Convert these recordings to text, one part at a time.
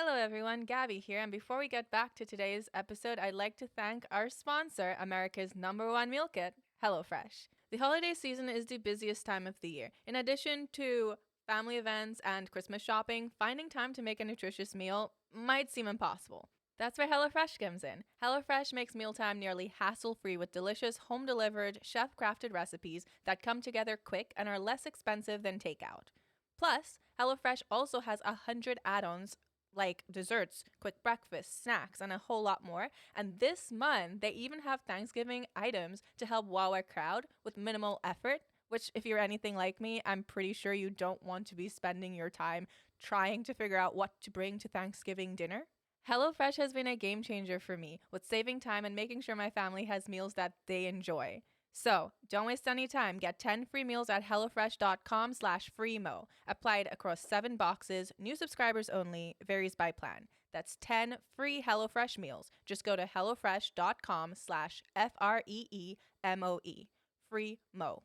Hello, everyone. Gabby here. And before we get back to today's episode, I'd like to thank our sponsor, America's #1 meal kit, HelloFresh. The holiday season is the busiest time of the year. In addition to family events and Christmas shopping, finding time to make a nutritious meal might seem impossible. That's where HelloFresh comes in. HelloFresh makes mealtime nearly hassle free with delicious, home delivered, chef crafted recipes that come together quick and are less expensive than takeout. Plus, HelloFresh also has 100 add ons like desserts, quick breakfast, snacks, and a whole lot more. And this month, they even have Thanksgiving items to help wow our crowd with minimal effort. Which, if you're anything like me, I'm pretty sure you don't want to be spending your time trying to figure out what to bring to Thanksgiving dinner. HelloFresh has been a game changer for me with saving time and making sure my family has meals that they enjoy. So, don't waste any time. Get 10 free meals at HelloFresh.com/freemo. Applied across 7 boxes. New subscribers only. Varies by plan. That's 10 free HelloFresh meals. Just go to HelloFresh.com/FREEMOE. Free Mo.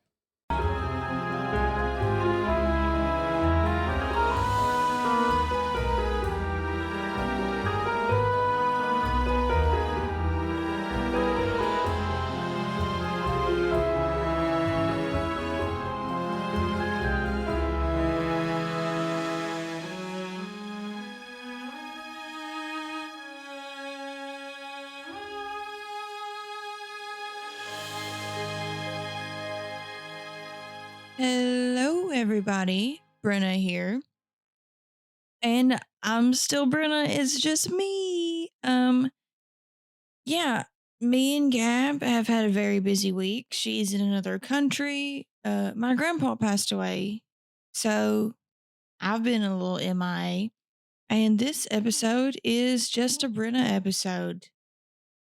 Hello, everybody. Brenna here. And I'm still Brenna. It's just me. Yeah, me and Gab have had a very busy week. She's in another country. My grandpa passed away. So I've been a little MIA. And this episode is just a Brenna episode.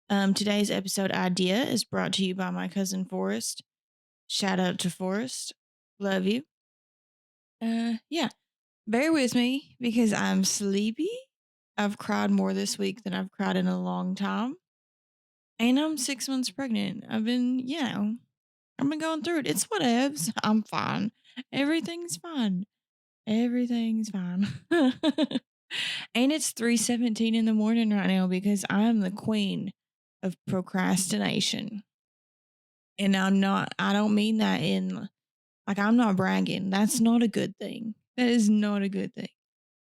Today's episode idea is brought to you by my cousin Forrest. Shout out to Forrest. Love you. Yeah. Bear with me because I'm sleepy. I've cried more this week than I've cried in a long time. And I'm 6 months pregnant. I've been going through it. It's whatevs. I'm fine. Everything's fine. Everything's fine. And it's 3:17 in the morning right now because I'm the queen of procrastination. And I don't mean that I'm not bragging. That's not a good thing. That is not a good thing.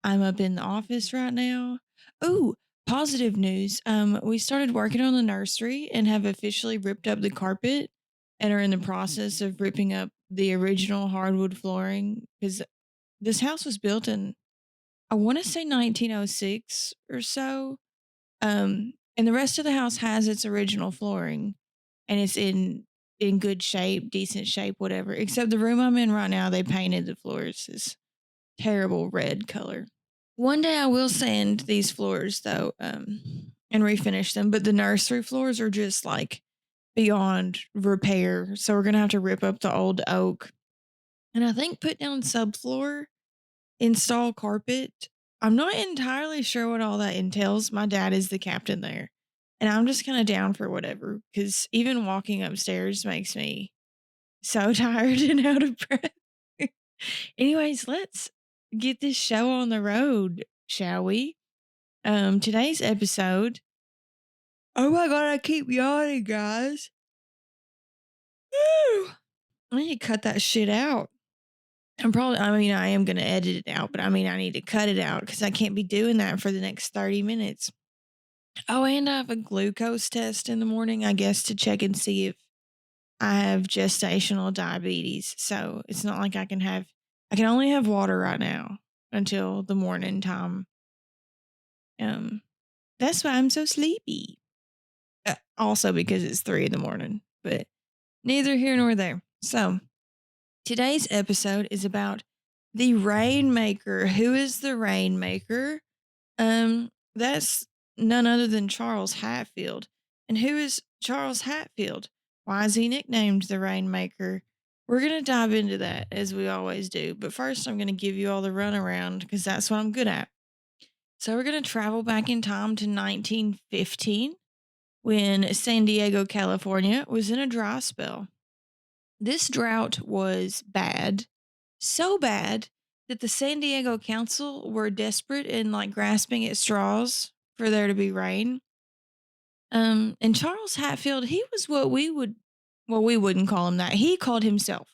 I'm up in the office right now. Ooh, positive news. We started working on the nursery and have officially ripped up the carpet and are in the process of ripping up the original hardwood flooring because this house was built in, I want to say 1906 or so. And the rest of the house has its original flooring and it's in good shape, decent shape, whatever. Except the room I'm in right now, they painted the floors this terrible red color. One day I will sand these floors though, and refinish them, but the nursery floors are just like beyond repair. So we're gonna have to rip up the old oak and I think put down subfloor, install carpet. I'm not entirely sure what all that entails. My dad is the captain there. And I'm just kind of down for whatever because even walking upstairs makes me so tired and out of breath. Anyways, let's get this show on the road, shall we? Today's episode. Oh my god, I keep yawning, guys. Woo! I need to cut that shit out. I am going to edit it out, but I need to cut it out because I can't be doing that for the next 30 minutes. Oh, and I have a glucose test in the morning, I guess, to check and see if I have gestational diabetes. So it's not like I can only have water right now until the morning time. That's why I'm so sleepy. Also because it's 3 in the morning, but neither here nor there. So today's episode is about the Rainmaker. Who is the Rainmaker? That's none other than Charles Hatfield. And who is Charles Hatfield? Why is he nicknamed the Rainmaker? We're going to dive into that as we always do. But first, I'm going to give you all the runaround because that's what I'm good at. So we're going to travel back in time to 1915 when San Diego, California was in a dry spell. This drought was bad, so bad that the San Diego Council were desperate and like grasping at straws for there to be rain. And Charles Hatfield, he was well, we wouldn't call him that. He called himself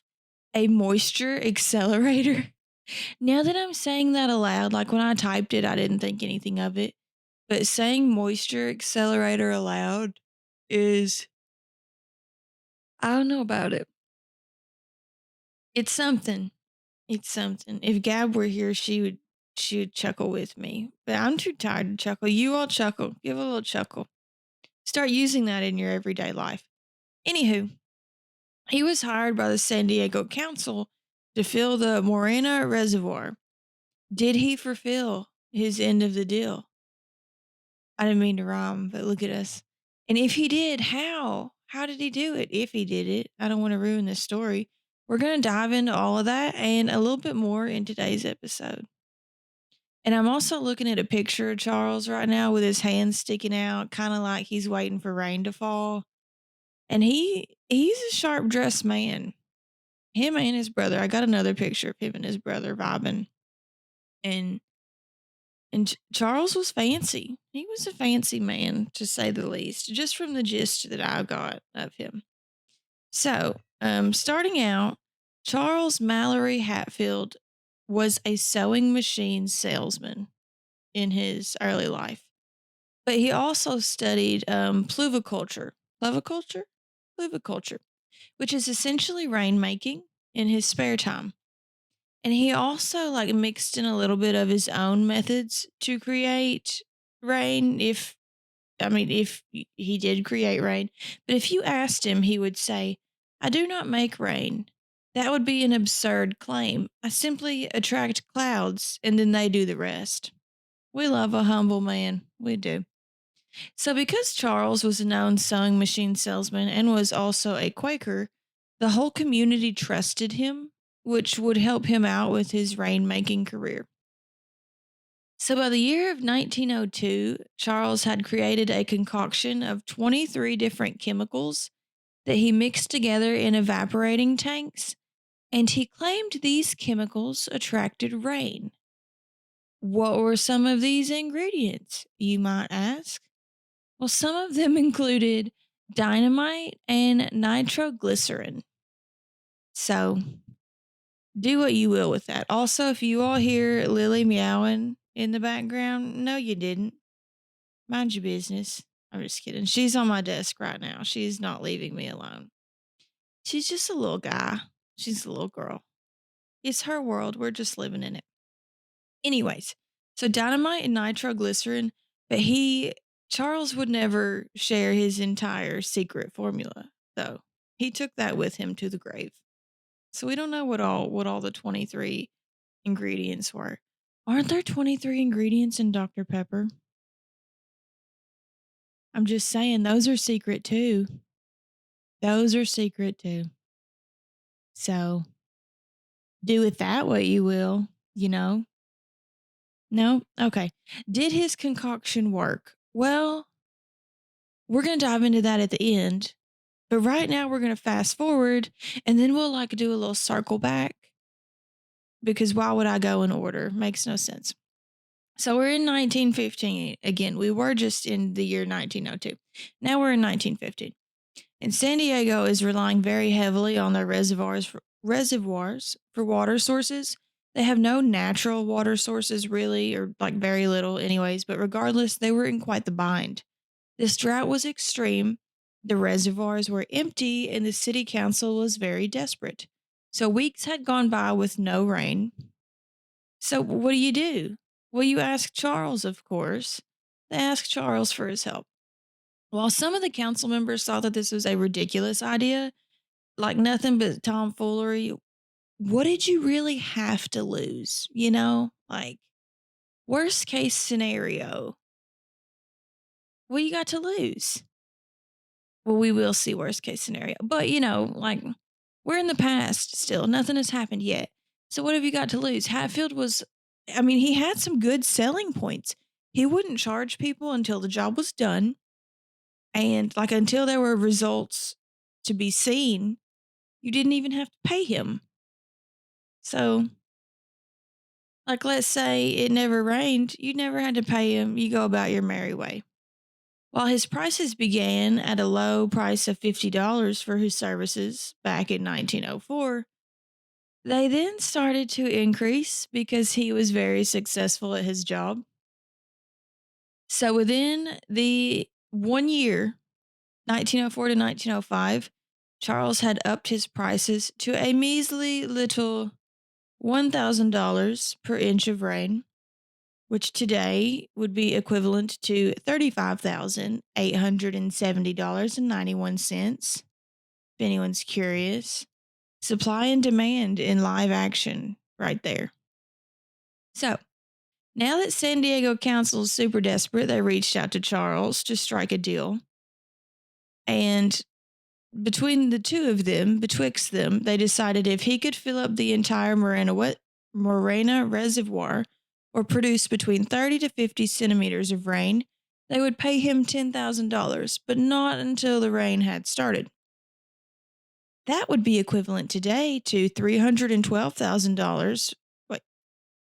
a moisture accelerator. Now that I'm saying that aloud, like when I typed it, I didn't think anything of it. But saying moisture accelerator aloud is, I don't know about it. It's something. It's something. If Gab were here, she would chuckle with me. But I'm too tired to chuckle. You all chuckle. Give a little chuckle. Start using that in your everyday life. Anywho, he was hired by the San Diego Council to fill the Morena Reservoir. Did he fulfill his end of the deal? I didn't mean to rhyme, but look at us. And if he did, how? How did he do it? If he did it, I don't want to ruin this story. We're going to dive into all of that and a little bit more in today's episode. And I'm also looking at a picture of Charles right now with his hands sticking out, kind of like he's waiting for rain to fall. And he's a sharp dressed man. Him and his brother. I got another picture of him and his brother vibing. And Charles was fancy. He was a fancy man, to say the least, just from the gist that I got of him. So, starting out, Charles Mallory Hatfield was a sewing machine salesman in his early life, but he also studied pluviculture, pluviculture, pluviculture, which is essentially rainmaking in his spare time. And he also like mixed in a little bit of his own methods to create rain. If he did create rain, but if you asked him, he would say, I do not make rain. That would be an absurd claim. I simply attract clouds and then they do the rest. We love a humble man. We do. So, because Charles was a known sewing machine salesman and was also a Quaker, the whole community trusted him, which would help him out with his rainmaking career. So, by the year of 1902, Charles had created a concoction of 23 different chemicals that he mixed together in evaporating tanks, and he claimed these chemicals attracted rain. What were some of these ingredients, you might ask? Well, some of them included dynamite and nitroglycerin. So, do what you will with that. Also, if you all hear Lily meowing in the background, no, you didn't. Mind your business. I'm just kidding. She's on my desk right now. She's not leaving me alone. She's just a little guy. She's a little girl. It's her world. We're just living in it. Anyways, so dynamite and nitroglycerin, but Charles would never share his entire secret formula, though. He took that with him to the grave. So we don't know what all the 23 ingredients were. Aren't there 23 ingredients in Dr. Pepper? I'm just saying those are secret too. Those are secret too. So do with that what you will, you know? No? Okay. Did his concoction work? Well, we're going to dive into that at the end. But right now we're going to fast forward and then we'll like do a little circle back because why would I go in order? Makes no sense. So we're in 1915. Again, we were just in the year 1902. Now we're in 1915. And San Diego is relying very heavily on their reservoirs for water sources. They have no natural water sources really, or like very little anyways, but regardless, they were in quite the bind. This drought was extreme, the reservoirs were empty, and the city council was very desperate. So weeks had gone by with no rain. So what do you do? Well, you ask Charles, of course. They ask Charles for his help. While some of the council members thought that this was a ridiculous idea, like nothing but tomfoolery, what did you really have to lose? You know, like worst case scenario, what you got to lose? Well, we will see worst case scenario, but like we're in the past still. Nothing has happened yet. So what have you got to lose? Hatfield was, I mean, he had some good selling points. He wouldn't charge people until the job was done. And like until there were results to be seen, you didn't even have to pay him. So Like, let's say it never rained, you never had to pay him, you go about your merry way. While his prices began at a low price of $50 for his services back in 1904, they then started to increase because he was very successful at his job. So within the 1 year, 1904 to 1905, Charles had upped his prices to a measly little $1,000 per inch of rain, which today would be equivalent to $35,870.91. If anyone's curious, supply and demand in live action right there. So, now that San Diego Council is super desperate, they reached out to Charles to strike a deal. And between the two of them, betwixt them, they decided if he could fill up the entire Morena Reservoir or produce between 30 to 50 centimeters of rain, they would pay him $10,000, but not until the rain had started. That would be equivalent today to $312,000. Wait,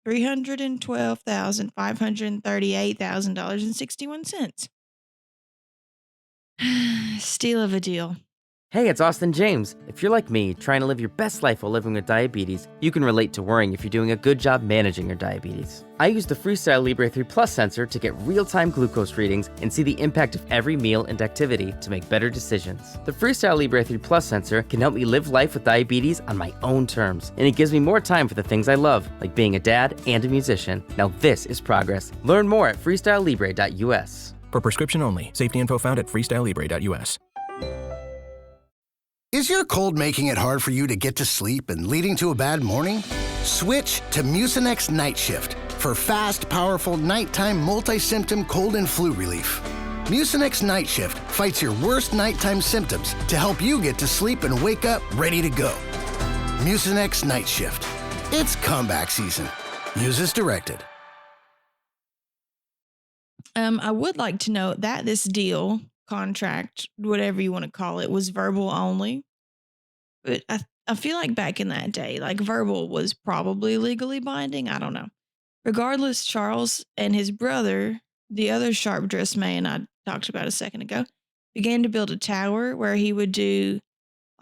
$312,538,000.61. Steal of a deal. Hey, it's Austin James. If you're like me, trying to live your best life while living with diabetes, you can relate to worrying if you're doing a good job managing your diabetes. I use the Freestyle Libre 3 Plus sensor to get real-time glucose readings and see the impact of every meal and activity to make better decisions. The Freestyle Libre 3 Plus sensor can help me live life with diabetes on my own terms, and it gives me more time for the things I love, like being a dad and a musician. Now this is progress. Learn more at freestylelibre.us. For prescription only. Safety info found at freestylelibre.us. Is your cold making it hard for you to get to sleep and leading to a bad morning? Switch to Mucinex Night Shift for fast, powerful nighttime multi-symptom cold and flu relief. Mucinex Night Shift fights your worst nighttime symptoms to help you get to sleep and wake up ready to go. Mucinex Night Shift. It's comeback season. Use as directed. I would like to note that this deal, contract, whatever you want to call it, was verbal only. But I feel like back in that day, like verbal was probably legally binding. I don't know. Regardless, Charles and his brother, the other sharp dressed man I talked about a second ago, began to build a tower where he would do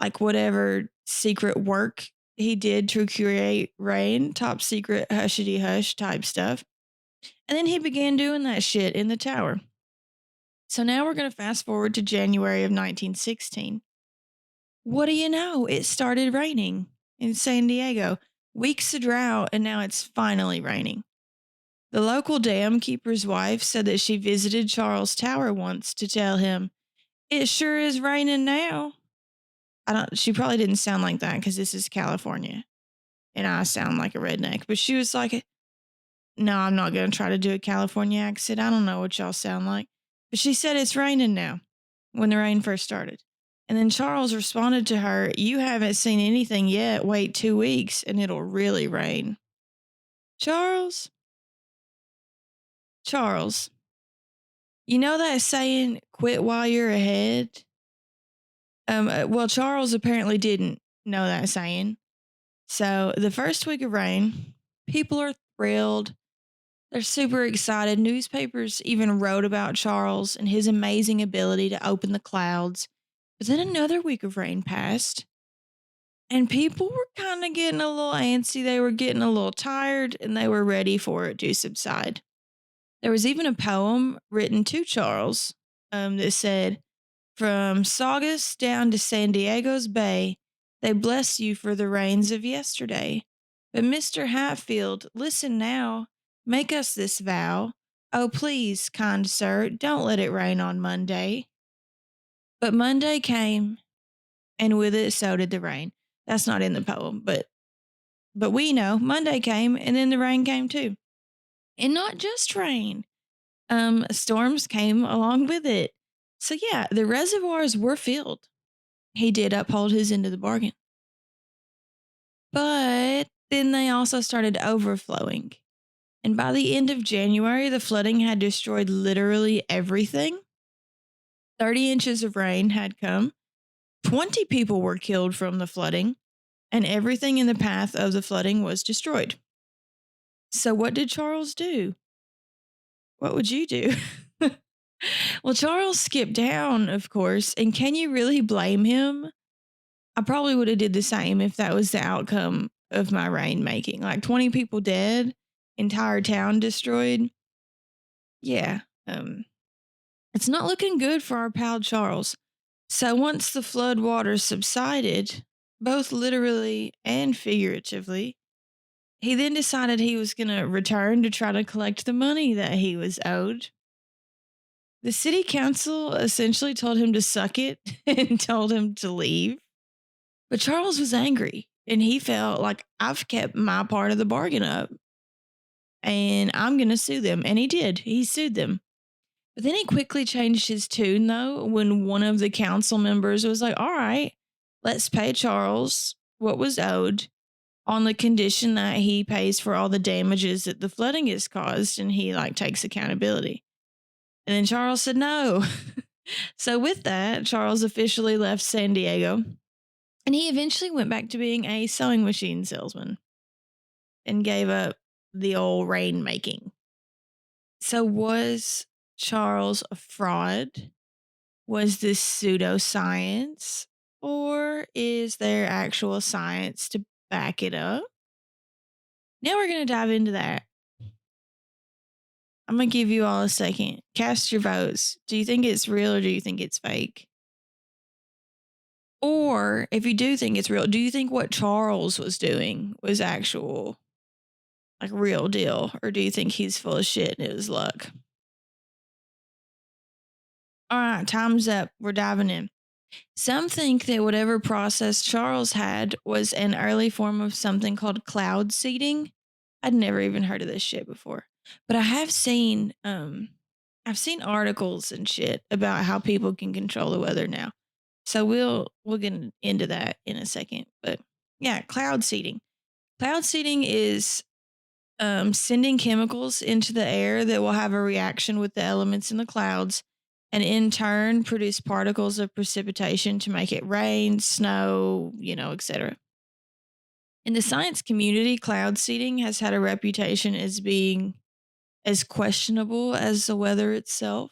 like whatever secret work he did to create rain, top secret hushity hush type stuff. And then he began doing that shit in the tower. So now we're going to fast forward to January of 1916. What do you know? It started raining in San Diego. Weeks of drought, and now it's finally raining. The local dam keeper's wife said that she visited Charles Tower once to tell him, "It sure is raining now." She probably didn't sound like that because this is California and I sound like a redneck, but she was like, no, I'm not going to try to do a California accent. I don't know what y'all sound like. But she said it's raining now when the rain first started. And then Charles responded to her, "You haven't seen anything yet. Wait 2 weeks and it'll really rain." Charles, you know that saying, quit while you're ahead? Well, Charles apparently didn't know that saying. So the first week of rain, people are thrilled. They're super excited. Newspapers even wrote about Charles and his amazing ability to open the clouds. But then another week of rain passed, and people were kind of getting a little antsy. They were getting a little tired, and they were ready for it to subside. There was even a poem written to Charles that said, "From Saugus down to San Diego's Bay, they bless you for the rains of yesterday. But Mr. Hatfield, listen now. Make us this vow. Oh, please, kind sir, don't let it rain on Monday." But Monday came, and with it, so did the rain. That's not in the poem, but we know Monday came, and then the rain came too. And not just rain. Storms came along with it. So yeah, the reservoirs were filled. He did uphold his end of the bargain. But then they also started overflowing. And by the end of January, the flooding had destroyed literally everything. 30 inches of rain had come. 20 people were killed from the flooding, and everything in the path of the flooding was destroyed. So, what did Charles do? What would you do? Well, Charles skipped town, of course, and can you really blame him? I probably would have did the same if that was the outcome of my rainmaking. Like 20 people dead, entire town destroyed. Yeah, it's not looking good for our pal Charles. So once the flood waters subsided, both literally and figuratively, he then decided he was going to return to try to collect the money that he was owed. The city council essentially told him to suck it and told him to leave. But Charles was angry and he felt like I've kept my part of the bargain up and I'm going to sue them. And he did. He sued them. But then he quickly changed his tune, though, when one of the council members was like, all right, let's pay Charles what was owed on the condition that he pays for all the damages that the flooding has caused and he takes accountability. And then Charles said no. So with that, Charles officially left San Diego and he eventually went back to being a sewing machine salesman and gave up the old rainmaking. So was Charles a fraud? Was this pseudoscience? Or is there actual science to back it up? Now we're going to dive into that. I'm going to give you all a second. Cast your votes. Do you think it's real or do you think it's fake? Or if you do think it's real, do you think what Charles was doing was actual, real deal? Or do you think he's full of shit and it was luck? All right, time's up. We're diving in. Some think that whatever process Charles had was an early form of something called cloud seeding. I'd never even heard of this shit before, but I have seen articles and shit about how people can control the weather now. So we'll get into that in a second. But yeah, cloud seeding. Cloud seeding is sending chemicals into the air that will have a reaction with the elements in the clouds and in turn produce particles of precipitation to make it rain, snow, etc. In the science community, cloud seeding has had a reputation as being as questionable as the weather itself.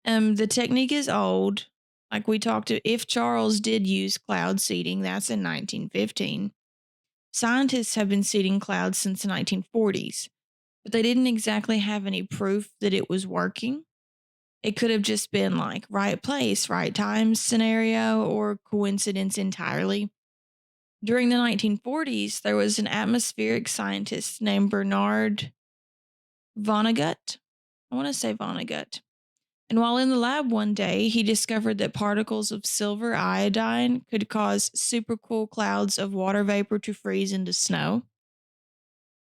The technique is old. Like we talked to, if Charles did use cloud seeding, that's in 1915. Scientists have been seeding clouds since the 1940s, but they didn't exactly have any proof that it was working. It could have just been right place, right time scenario or coincidence entirely. During the 1940s, there was an atmospheric scientist named Bernard Vonnegut. I want to say Vonnegut. And while in the lab one day, he discovered that particles of silver iodine could cause supercool clouds of water vapor to freeze into snow.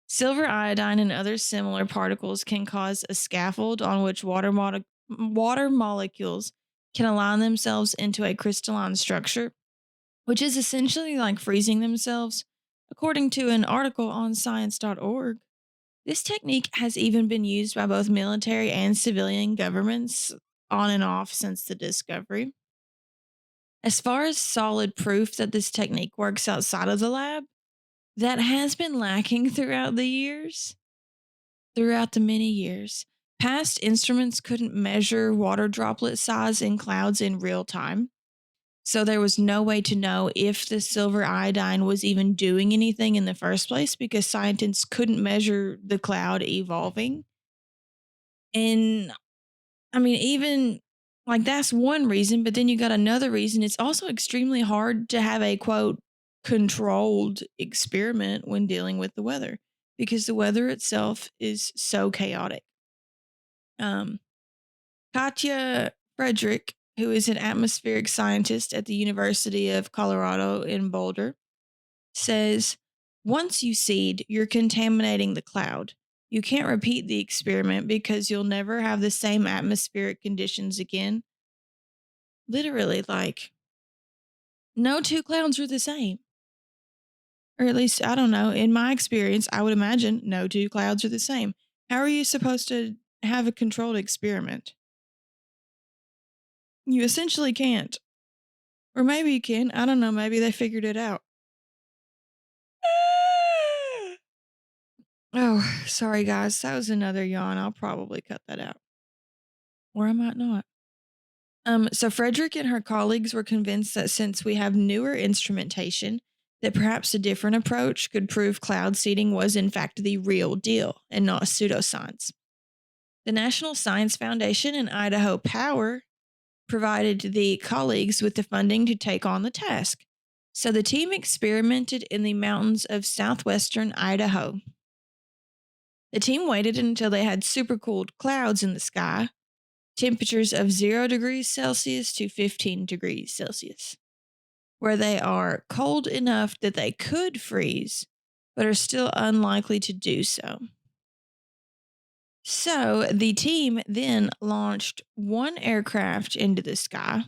Silver iodine and other similar particles can cause a scaffold on which water molecules can align themselves into a crystalline structure, which is essentially like freezing themselves, according to an article on science.org. This technique has even been used by both military and civilian governments on and off since the discovery. As far as solid proof that this technique works outside of the lab, that has been lacking throughout the many years. Past instruments couldn't measure water droplet size in clouds in real time. So there was no way to know if the silver iodine was even doing anything in the first place because scientists couldn't measure the cloud evolving. And I mean, even that's one reason, but then you got another reason. It's also extremely hard to have a quote controlled experiment when dealing with the weather because the weather itself is so chaotic. Katja Frederick, who is an atmospheric scientist at the University of Colorado in Boulder, says, once you seed, you're contaminating the cloud. You can't repeat the experiment because you'll never have the same atmospheric conditions again. Literally, no two clouds are the same. Or at least, I don't know. In my experience, I would imagine no two clouds are the same. How are you supposed to have a controlled experiment? You essentially can't. Or maybe you can. I don't know. Maybe they figured it out. Oh, sorry, guys. That was another yawn. I'll probably cut that out. Or I might not. So Frederick and her colleagues were convinced that since we have newer instrumentation, that perhaps a different approach could prove cloud seeding was in fact the real deal and not pseudoscience. The National Science Foundation and Idaho Power provided the colleagues with the funding to take on the task. So the team experimented in the mountains of southwestern Idaho. The team waited until they had supercooled clouds in the sky, temperatures of 0 degrees Celsius to 15 degrees Celsius, where they are cold enough that they could freeze, but are still unlikely to do so. So the team then launched one aircraft into the sky,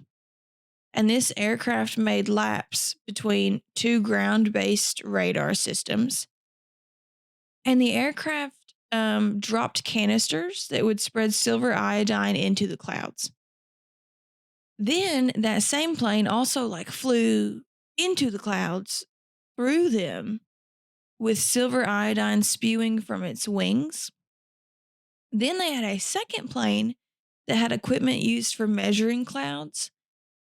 and this aircraft made laps between two ground based radar systems. And the aircraft dropped canisters that would spread silver iodine into the clouds. Then that same plane also flew into the clouds through them with silver iodine spewing from its wings. Then they had a second plane that had equipment used for measuring clouds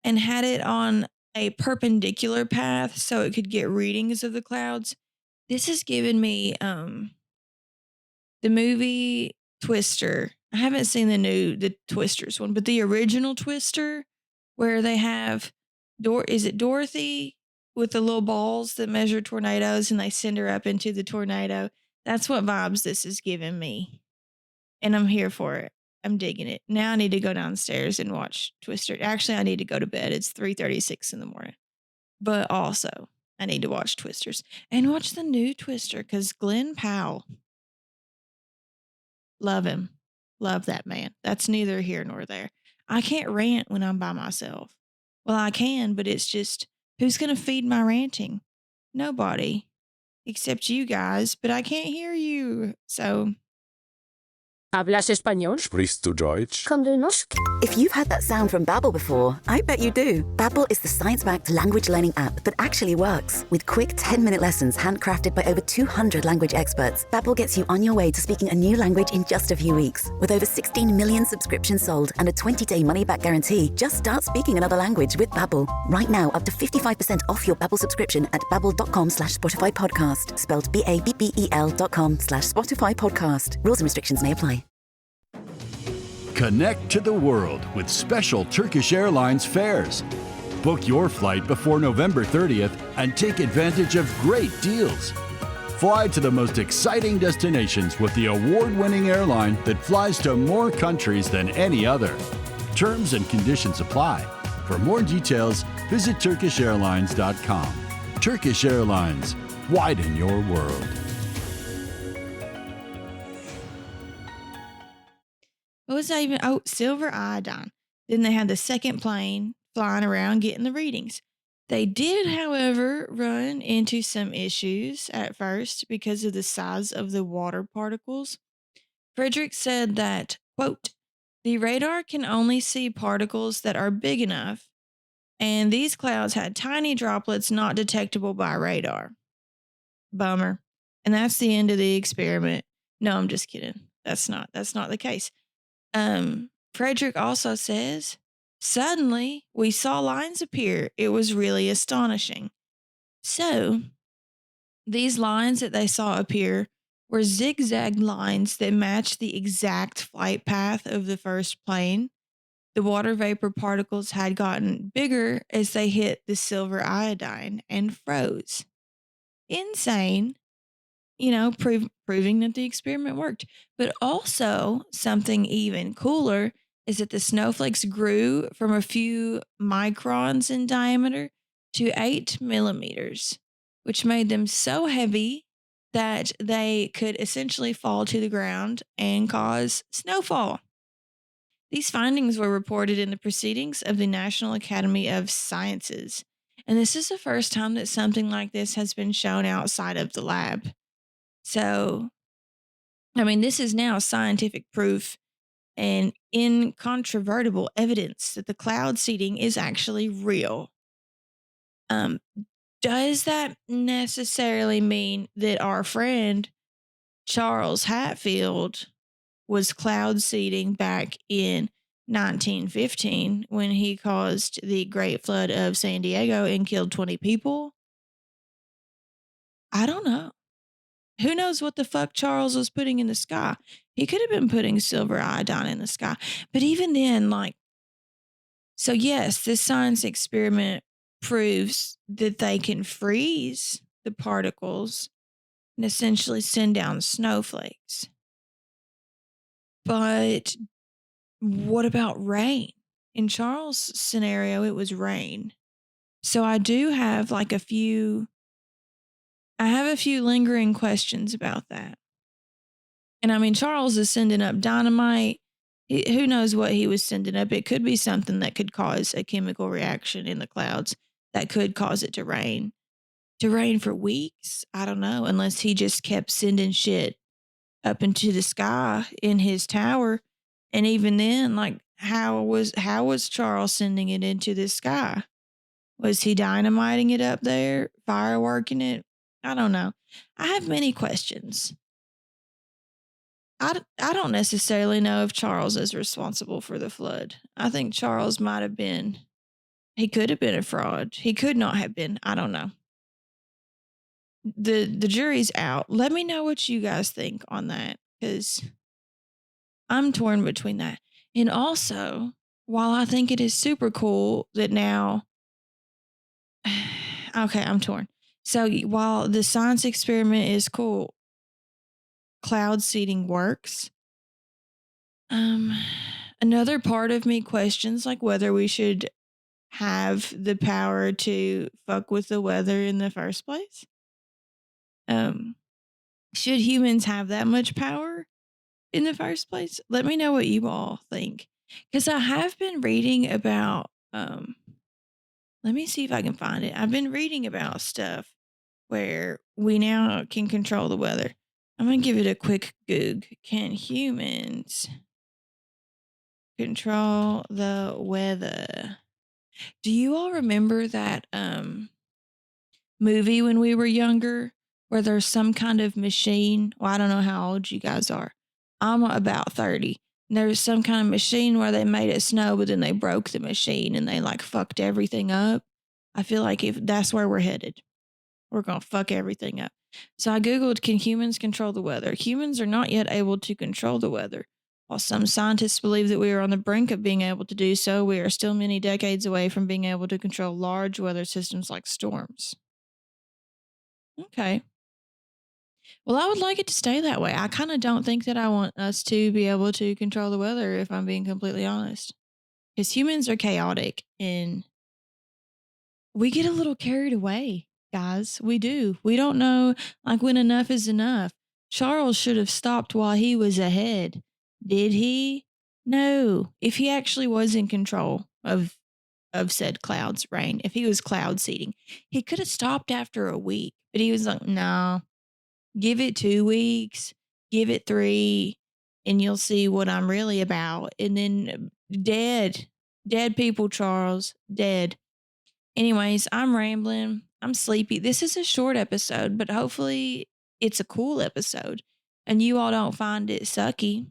and had it on a perpendicular path so it could get readings of the clouds. This has given me the movie Twister. I haven't seen the Twisters one, but the original Twister where they have is it Dorothy with the little balls that measure tornadoes and they send her up into the tornado? That's what vibes this is giving me. And I'm here for it. I'm digging it. Now I need to go downstairs and watch Twister. Actually, I need to go to bed. It's 3:36 in the morning. But also, I need to watch Twisters and watch the new Twister because Glenn Powell. Love him. Love that man. That's neither here nor there. I can't rant when I'm by myself. Well, I can, but it's just, who's going to feed my ranting? Nobody. Except you guys, but I can't hear you. So ¿Hablas español? Sprichst du Deutsch? Kan du norsk? If you've heard that sound from Babbel before, I bet you do. Babbel is the science-backed language learning app that actually works. With quick 10-minute lessons handcrafted by over 200 language experts, Babbel gets you on your way to speaking a new language in just a few weeks. With over 16 million subscriptions sold and a 20-day money-back guarantee, just start speaking another language with Babbel. Right now, up to 55% off your Babbel subscription at babbel.com/Spotify podcast. Spelled BABBEL.com/Spotify podcast. Rules and restrictions may apply. Connect to the world with special Turkish Airlines fares. Book your flight before November 30th and take advantage of great deals. Fly to the most exciting destinations with the award-winning airline that flies to more countries than any other. Terms and conditions apply. For more details, visit turkishairlines.com. Turkish Airlines, widen your world. what was that even? Oh, silver iodine. Then they had the second plane flying around getting the readings. They did, however, run into some issues at first because of the size of the water particles. Frederick said that, quote, the radar can only see particles that are big enough, and these clouds had tiny droplets not detectable by radar. Bummer. And that's the end of the experiment. No, I'm just kidding. That's not the case. Frederick also says, suddenly we saw lines appear. It was really astonishing. So these lines that they saw appear were zigzag lines that matched the exact flight path of the first plane. The water vapor particles had gotten bigger as they hit the silver iodine and froze. Insane, proving that the experiment worked. But also, something even cooler is that the snowflakes grew from a few microns in diameter to 8 millimeters, which made them so heavy that they could essentially fall to the ground and cause snowfall. These findings were reported in the proceedings of the National Academy of Sciences, and this is the first time that something like this has been shown outside of the lab. So, this is now scientific proof and incontrovertible evidence that the cloud seeding is actually real. Does that necessarily mean that our friend Charles Hatfield was cloud seeding back in 1915 when he caused the Great Flood of San Diego and killed 20 people? I don't know. Who knows what the fuck Charles was putting in the sky? He could have been putting silver iodine in the sky. But even then, like, so yes, this science experiment proves that they can freeze the particles and essentially send down snowflakes. But what about rain? In Charles' scenario, it was rain. So I do have like a few lingering questions about that. And I mean, Charles is sending up dynamite. Who knows what he was sending up? It could be something that could cause a chemical reaction in the clouds that could cause it to rain. To rain for weeks? I don't know, unless he just kept sending shit up into the sky in his tower. And even then, like, how was Charles sending it into the sky? Was he dynamiting it up there, fireworking it? I don't know. I have many questions. I don't necessarily know if Charles is responsible for the flood. I think Charles might have been. He could have been a fraud. He could not have been. I don't know. The jury's out. Let me know what you guys think on that, because I'm torn between that. And also, while I think it is super cool that now, okay, I'm torn. So while the science experiment is cool, cloud seeding works. Another part of me questions like whether we should have the power to fuck with the weather in the first place. Should humans have that much power in the first place? Let me know what you all think. Because I have been reading about, let me see if I can find it. I've been reading about stuff where we now can control the weather. I'm going to give it a quick Goog. Can humans control the weather? Do you all remember that movie when we were younger where there's some kind of machine? Well, I don't know how old you guys are. I'm about 30. And there's some kind of machine where they made it snow, but then they broke the machine and they like fucked everything up. I feel like if that's where we're headed, we're going to fuck everything up. So I Googled, can humans control the weather? Humans are not yet able to control the weather. While some scientists believe that we are on the brink of being able to do so, we are still many decades away from being able to control large weather systems like storms. Okay. Well, I would like it to stay that way. I kind of don't think that I want us to be able to control the weather, if I'm being completely honest. Because humans are chaotic and we get a little carried away, guys. We do. We don't know like when enough is enough. Charles should have stopped while he was ahead. Did he? No. If he actually was in control of said clouds, rain, if he was cloud seeding, he could have stopped after a week. But he was like, no, give it 2 weeks, give it 3, and you'll see what I'm really about. And then dead people, Charles, dead. Anyways, I'm rambling. I'm sleepy. This is a short episode, but hopefully it's a cool episode and you all don't find it sucky.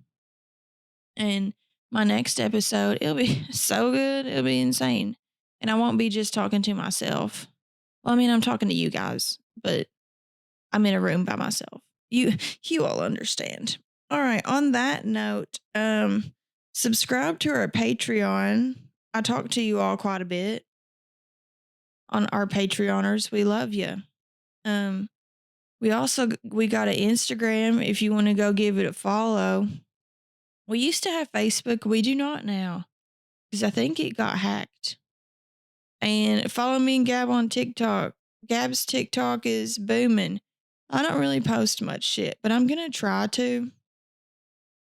And my next episode, it'll be so good. It'll be insane. And I won't be just talking to myself. Well, I mean, I'm talking to you guys, but I'm in a room by myself. You all understand. All right. On that note, subscribe to our Patreon. I talk to you all quite a bit on our Patreoners. We love you. We got an Instagram if you want to go give it a follow. We used to have Facebook. We do not now because I think it got hacked. And follow me and Gab on TikTok. Gab's TikTok is booming. I don't really post much shit, but I'm going to try to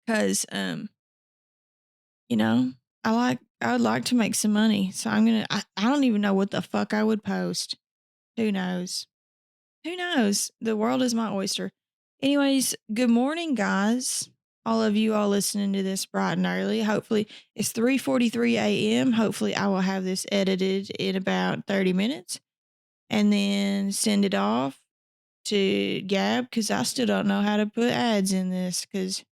because, you know, I would like to make some money. So I don't even know what the fuck I would post. Who knows? Who knows? The world is my oyster. Anyways, good morning, guys. All of you all listening to this bright and early. Hopefully it's 3:43 a.m. Hopefully I will have this edited in about 30 minutes and then send it off. to Gab because I still don't know how to put ads in this because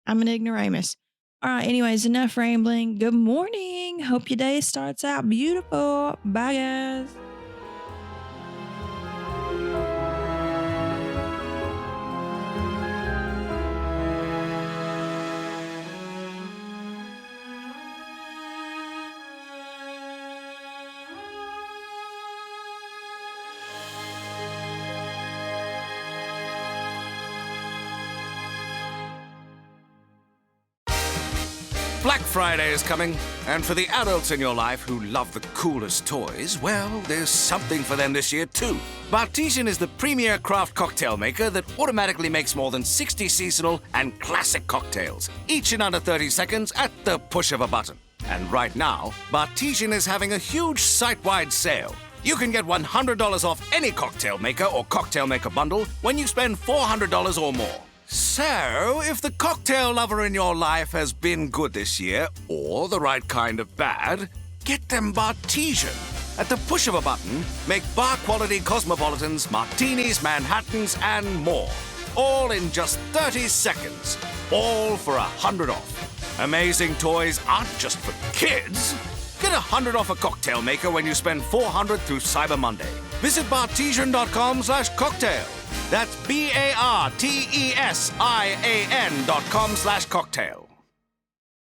I'm an ignoramus. All right, anyways, enough rambling. Good morning. Hope your day starts out beautiful. Bye, guys. Black Friday is coming, and for the adults in your life who love the coolest toys, well, there's something for them this year too. Bartesian is the premier craft cocktail maker that automatically makes more than 60 seasonal and classic cocktails, each in under 30 seconds at the push of a button. And right now, Bartesian is having a huge site-wide sale. You can get $100 off any cocktail maker or cocktail maker bundle when you spend $400 or more. So, if the cocktail lover in your life has been good this year, or the right kind of bad, get them Bartesian. At the push of a button, make bar-quality cosmopolitans, martinis, Manhattans, and more. All in just 30 seconds. All for $100 off. Amazing toys aren't just for kids. Get $100 off a cocktail maker when you spend $400 through Cyber Monday. Visit bartesian.com/cocktail. That's BARTESIAN.com/cocktail.